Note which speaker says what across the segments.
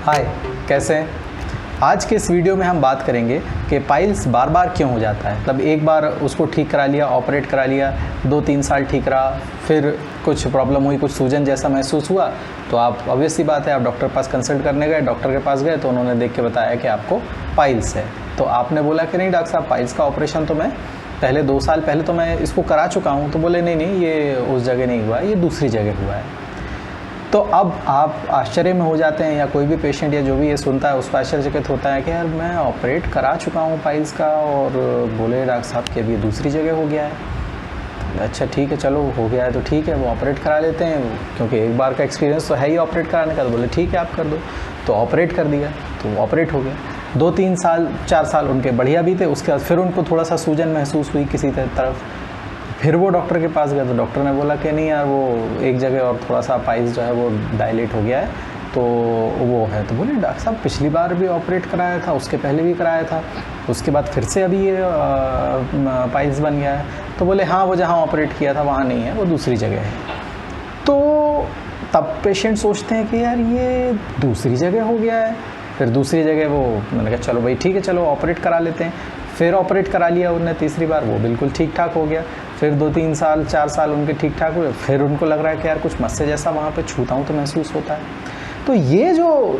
Speaker 1: हाय, कैसे हैं? आज के इस वीडियो में हम बात करेंगे कि पाइल्स बार बार क्यों हो जाता है। मतलब एक बार उसको ठीक करा लिया, ऑपरेट करा लिया, 2-3 साल ठीक रहा, फिर कुछ प्रॉब्लम हुई, कुछ सूजन जैसा महसूस हुआ, तो आप ऑब्वियस सी बात है आप डॉक्टर के पास कंसल्ट करने गए। डॉक्टर के पास गए तो उन्होंने देख के बताया कि आपको पाइल्स है। तो आपने बोला कि नहीं डॉक्टर साहब, पाइल्स का ऑपरेशन तो मैं पहले 2 साल पहले तो मैं इसको करा चुका हूँ। तो बोले नहीं, ये उस जगह नहीं हुआ है, ये दूसरी जगह हुआ है। तो अब आप आश्चर्य में हो जाते हैं, या कोई भी पेशेंट या जो भी ये सुनता है उसको आश्चर्यचकित होता है कि यार मैं ऑपरेट करा चुका हूँ पाइल्स का, और बोले डॉक्टर साहब कि अभी दूसरी जगह हो गया है। अच्छा ठीक है, चलो हो गया है तो ठीक है, वो ऑपरेट करा लेते हैं, क्योंकि एक बार का एक्सपीरियंस तो है ही ऑपरेट कराने का। तो बोले ठीक है आप कर दो, तो ऑपरेट कर दिया, तो ऑपरेट हो गया। 2-3 साल 4 साल उनके बढ़िया भी थे। उसके बाद फिर उनको थोड़ा सा सूजन महसूस हुई किसी तरफ, फिर वो डॉक्टर के पास गए तो डॉक्टर ने बोला कि नहीं यार, वो एक जगह और थोड़ा सा पाइल्स जो है वो डायलेट हो गया है, तो वो है। तो बोले डॉक्टर साहब पिछली बार भी ऑपरेट कराया था, उसके पहले भी कराया था, उसके बाद फिर से अभी ये पाइल्स बन गया है। तो बोले हाँ, वो जहाँ ऑपरेट किया था वहाँ नहीं है, वो दूसरी जगह है। तो तब पेशेंट सोचते हैं कि यार ये दूसरी जगह हो गया है। फिर दूसरी जगह वो, मैंने कहा चलो भाई ठीक है, चलो ऑपरेट करा लेते हैं। फिर ऑपरेट करा लिया उन्होंने तीसरी बार, वो बिल्कुल ठीक ठाक हो गया। फिर 2-3 साल 4 साल उनके ठीक ठाक हुए। फिर उनको लग रहा है कि यार कुछ मस्से जैसा वहाँ पे छूता हूँ तो महसूस होता है। तो ये जो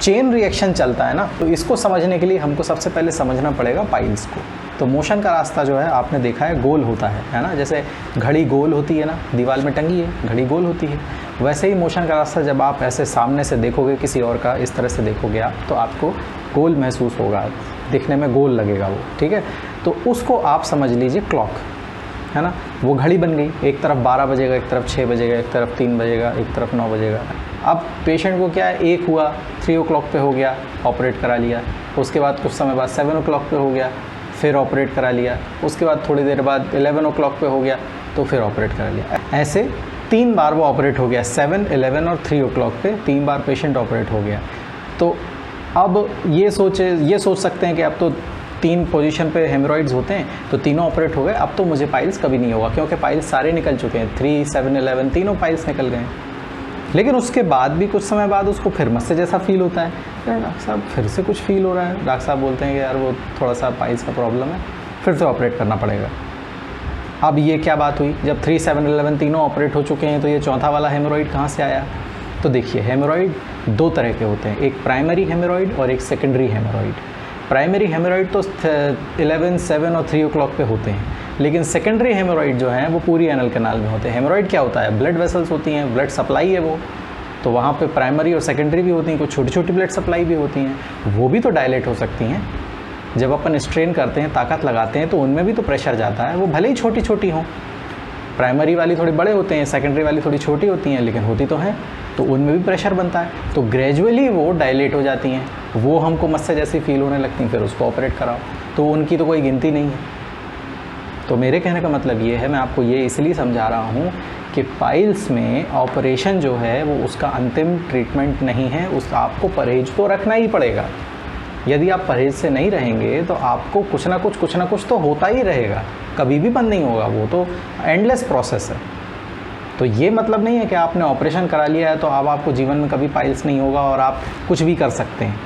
Speaker 1: चेन रिएक्शन चलता है ना, तो इसको समझने के लिए हमको सबसे पहले समझना पड़ेगा पाइल्स को। तो मोशन का रास्ता जो है आपने देखा है गोल होता है ना, जैसे घड़ी गोल होती है ना, दीवार में टंगी है, घड़ी गोल होती है। वैसे ही मोशन का रास्ता जब आप ऐसे सामने से देखोगे किसी और का, इस तरह से देखोगे आप, तो आपको गोल महसूस होगा, दिखने में गोल लगेगा वो, ठीक है। तो उसको आप समझ लीजिए क्लॉक, है ना। वो घड़ी बन गई, एक तरफ 12 बजेगा, एक तरफ 6 बजेगा, एक तरफ 3 बजेगा, एक तरफ 9 बजेगा। अब पेशेंट को क्या है, एक हुआ 3 o'clock पे हो गया, ऑपरेट करा लिया। उसके बाद कुछ समय बाद 7 o'clock पे हो गया, फिर ऑपरेट करा लिया। उसके बाद थोड़ी देर बाद 11 o'clock पे हो गया, तो फिर ऑपरेट करा लिया। ऐसे 3 बार वो ऑपरेट हो गया, 7, 11 और 3 o'clock पे 3 बार पेशेंट ऑपरेट हो गया। तो अब ये सोच सकते हैं कि अब तो 3 पोजीशन पे हेमरॉइड्स होते हैं, तो तीनों ऑपरेट हो गए, अब तो मुझे पाइल्स कभी नहीं होगा, क्योंकि पाइल्स सारे निकल चुके हैं, 3, 7, 11 तीनों पाइल्स निकल गए हैं। लेकिन उसके बाद भी कुछ समय बाद उसको फिर मस्से जैसा फील होता है, डॉक्टर साहब फिर से कुछ फील हो रहा है। डॉक्टर साहब बोलते हैं कि यार वो थोड़ा सा पाइल्स का प्रॉब्लम है, फिर से ऑपरेट करना पड़ेगा। अब ये क्या बात हुई, जब 3, 7, 11 तीनों ऑपरेट हो चुके हैं, तो ये चौथा वाला हेमरॉइड कहाँ से आया? तो देखिए, हेमरॉइड 2 तरह के होते हैं, एक प्राइमरी हेमरॉइड और एक सेकेंडरी हेमरॉइड। प्राइमरी हेमरॉइड तो 11, 7 और 3 o'clock पे होते हैं, लेकिन सेकेंडरी हेमरॉइड जो हैं वो पूरी एनल कैनाल में होते हैं। हेमरॉइड क्या होता है, ब्लड वेसल्स होती हैं, ब्लड सप्लाई है वो, तो वहाँ पे प्राइमरी और सेकेंडरी भी होती हैं, कुछ छोटी छोटी ब्लड सप्लाई भी होती हैं, वो भी तो डायलेट हो सकती हैं। जब अपन स्ट्रेन करते हैं, ताकत लगाते हैं, तो उनमें भी तो प्रेशर जाता है, वो भले ही छोटी छोटी हों। प्राइमरी वाली थोड़ी बड़े होते हैं, सेकेंडरी वाली थोड़ी छोटी होती हैं, लेकिन होती तो हैं, तो उनमें भी प्रेशर बनता है, तो ग्रेजुअली वो डायलेट हो जाती हैं, वो हमको मस्से जैसी फील होने लगती हैं, फिर उसको ऑपरेट कराओ, तो उनकी तो कोई गिनती नहीं है। तो मेरे कहने का मतलब ये है, मैं आपको ये इसलिए समझा रहा हूँ कि पाइल्स में ऑपरेशन जो है वो उसका अंतिम ट्रीटमेंट नहीं है, उसका आपको परहेज तो रखना ही पड़ेगा। यदि आप परहेज से नहीं रहेंगे तो आपको कुछ ना कुछ तो होता ही रहेगा, कभी भी बंद नहीं होगा, वो तो एंडलेस प्रोसेस है। तो ये मतलब नहीं है कि आपने ऑपरेशन करा लिया है तो अब आपको जीवन में कभी पाइल्स नहीं होगा और आप कुछ भी कर सकते हैं,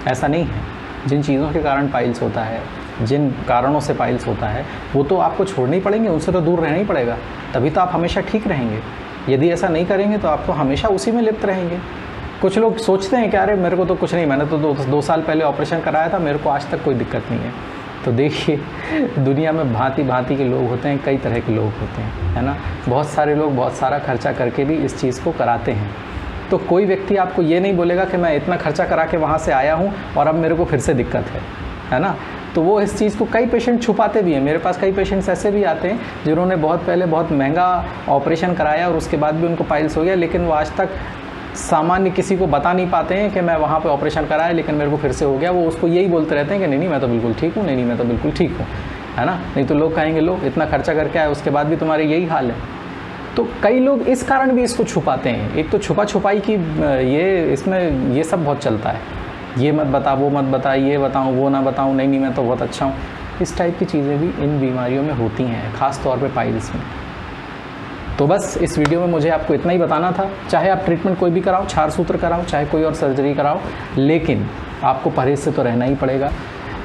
Speaker 1: ऐसा नहीं है। जिन चीज़ों के कारण पाइल्स होता है, जिन कारणों से पाइल्स होता है, वो तो आपको छोड़ने ही पड़ेंगे, उनसे तो दूर रहना ही पड़ेगा, तभी तो आप हमेशा ठीक रहेंगे। यदि ऐसा नहीं करेंगे तो आप तो हमेशा उसी में लिप्त रहेंगे। कुछ लोग सोचते हैं कि अरे मेरे को तो कुछ नहीं, मैंने तो 2 साल पहले ऑपरेशन कराया था, मेरे को आज तक कोई दिक्कत नहीं है। तो देखिए, दुनिया में भांति भांति के लोग होते हैं, कई तरह के लोग होते हैं, है ना। बहुत सारे लोग बहुत सारा खर्चा करके भी इस चीज़ को कराते हैं। तो कोई व्यक्ति आपको ये नहीं बोलेगा कि मैं इतना खर्चा करा के वहाँ से आया हूँ और अब मेरे को फिर से दिक्कत है ना। तो वो इस चीज़ को कई पेशेंट छुपाते भी हैं। मेरे पास कई पेशेंट्स ऐसे भी आते हैं जिन्होंने बहुत पहले बहुत महंगा ऑपरेशन कराया और उसके बाद भी उनको पाइल्स हो गया, लेकिन वो आज तक सामान्य किसी को बता नहीं पाते हैं कि मैं वहाँ पे ऑपरेशन कराया लेकिन मेरे को फिर से हो गया। वो उसको यही बोलते रहते हैं कि नहीं मैं तो बिल्कुल ठीक हूँ, नहीं मैं तो बिल्कुल ठीक हूँ, है ना। नहीं तो लोग कहेंगे लो इतना खर्चा करके आए, उसके बाद भी तुम्हारे यही हाल है। तो कई लोग इस कारण भी इसको छुपाते हैं। एक तो छुपाई की इसमें ये सब बहुत चलता है, ये मत बता, वो मत बता, ये बताऊँ वो ना बताऊँ, नहीं मैं तो बहुत अच्छा हूँ। इस टाइप की चीज़ें भी इन बीमारियों में होती हैं, ख़ास तौर पे पाइल्स में। तो बस इस वीडियो में मुझे आपको इतना ही बताना था। चाहे आप ट्रीटमेंट कोई भी कराओ, क्षार सूत्र कराओ, चाहे कोई और सर्जरी कराओ, लेकिन आपको परहेज से तो रहना ही पड़ेगा।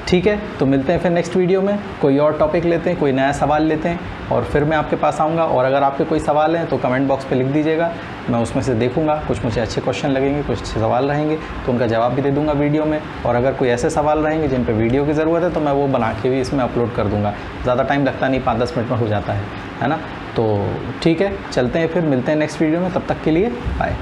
Speaker 1: ठीक है, तो मिलते हैं फिर नेक्स्ट वीडियो में। कोई और टॉपिक लेते हैं, कोई नया सवाल लेते हैं और फिर मैं आपके पास आऊँगा। और अगर आपके कोई सवाल हैं तो कमेंट बॉक्स पे लिख दीजिएगा, मैं उसमें से देखूँगा। कुछ मुझे अच्छे क्वेश्चन लगेंगे, कुछ अच्छे सवाल रहेंगे तो उनका जवाब भी दे दूँगा वीडियो में। और अगर कोई ऐसे सवाल रहेंगे जिन पर वीडियो की ज़रूरत है तो मैं वो बना के भी इसमें अपलोड कर दूँगा। ज़्यादा टाइम लगता नहीं, 5-10 मिनट में हो जाता है ना। तो ठीक है, चलते हैं फिर, मिलते हैं नेक्स्ट वीडियो में। तब तक के लिए बाय।